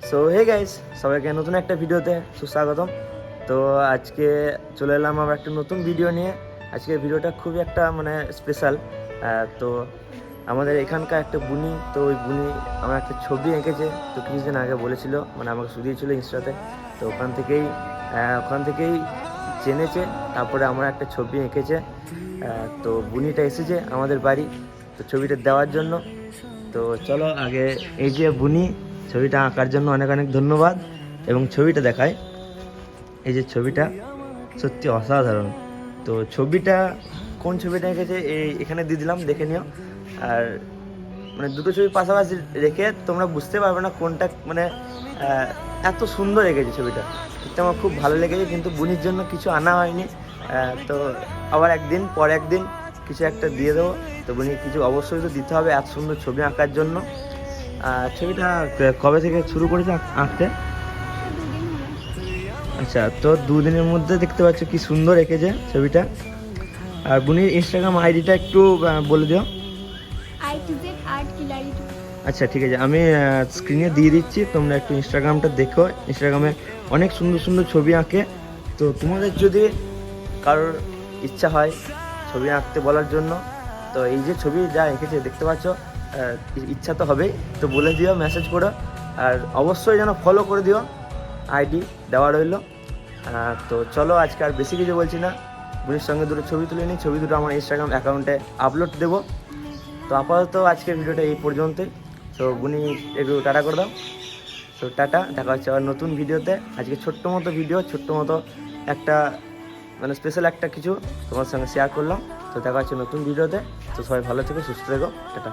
So hey guys, সবাইকে নতুন একটা ভিডিওতে সুস্বাগতম। তো আজকে চলে এলাম আমরা একটা নতুন ভিডিও নিয়ে। আজকের ভিডিওটা খুবই একটা স্পেশাল। তো আমাদের এখানকার একটা বুনি, তো ওই বুনি আমার একটা ছবি এঁকেছে। তো কিছুদিন আগে বলেছিল, আমাকে শুধিয়েছিল ইনস্টাতে। তো ওখান থেকেই জেনেছে, তারপরে আমার একটা ছবি এঁকেছে। তো বুনিটা এসেছে আমাদের বাড়ি তো ছবিটা দেওয়ার জন্য। তো চলো আগে এই যে বুনি ছবিটা আঁকার জন্য অনেক অনেক ধন্যবাদ। এবং ছবিটা দেখায়, এই যে ছবিটা সত্যি অসাধারণ। তো ছবিটা কোন ছবিটা এঁকেছে এখানে দিয়ে দিলাম, দেখে নিও। আর দুটো ছবি পাশাপাশি রেখে তোমরা বুঝতে পারবে না কোনটা এত সুন্দর এঁকেছে ছবিটা। সত্যি আমার খুব ভালো লেগেছে, কিন্তু বুনির জন্য কিছু আনা হয়নি। তো আবার পরে একদিন কিছু একটা দিয়ে দেবো। তো বুনি কিছু অবশ্যই তো দিতে হবে এত সুন্দর ছবি আঁকার জন্য। ছবিটা কবে থেকে শুরু করেছে আঁকতে? আচ্ছা, তো দুদিনের মধ্যে দেখতে পাচ্ছ কি সুন্দর এঁকেছে ছবিটা। আর বুনির ইনস্টাগ্রাম আইডিটা একটু বলে দিও। আচ্ছা ঠিক আছে, আমি স্ক্রিনে দিয়ে দিচ্ছি, তোমরা একটু ইনস্টাগ্রামটা দেখো। ইনস্টাগ্রামে অনেক সুন্দর সুন্দর ছবি আঁকে। তো তোমাদের যদি কারোর ইচ্ছা হয় ছবি আঁকতে বলার জন্য, তো এই যে ছবি যা এঁকেছে দেখতে পাচ্ছ, ইচ্ছা তো হবেই। তো বলে দিও, মেসেজ করো। আর অবশ্যই যেন ফলো করে দিও, আইডি দেওয়া রইলো। তো চলো আজকে আর বেশি কিছু বলছি না, বুনির সঙ্গে দুটো ছবি তুলে নিই। ছবি দুটো আমার ইনস্টাগ্রাম অ্যাকাউন্টে আপলোড দেবো। তো আপাতত আজকের ভিডিওটা এই পর্যন্তই। তো বুনি একটু টাটা করে দাও। তো টাটা, দেখা হচ্ছে আবার নতুন ভিডিওতে। আজকে ছোট্ট মতো ভিডিও, ছোট্ট মতো একটা স্পেশাল একটা কিছু তোমার সঙ্গে শেয়ার করলাম। তো দেখা হচ্ছে নতুন ভিডিওতে। তো সবাই ভালো থেকো, সুস্থ থেকো, টাটা।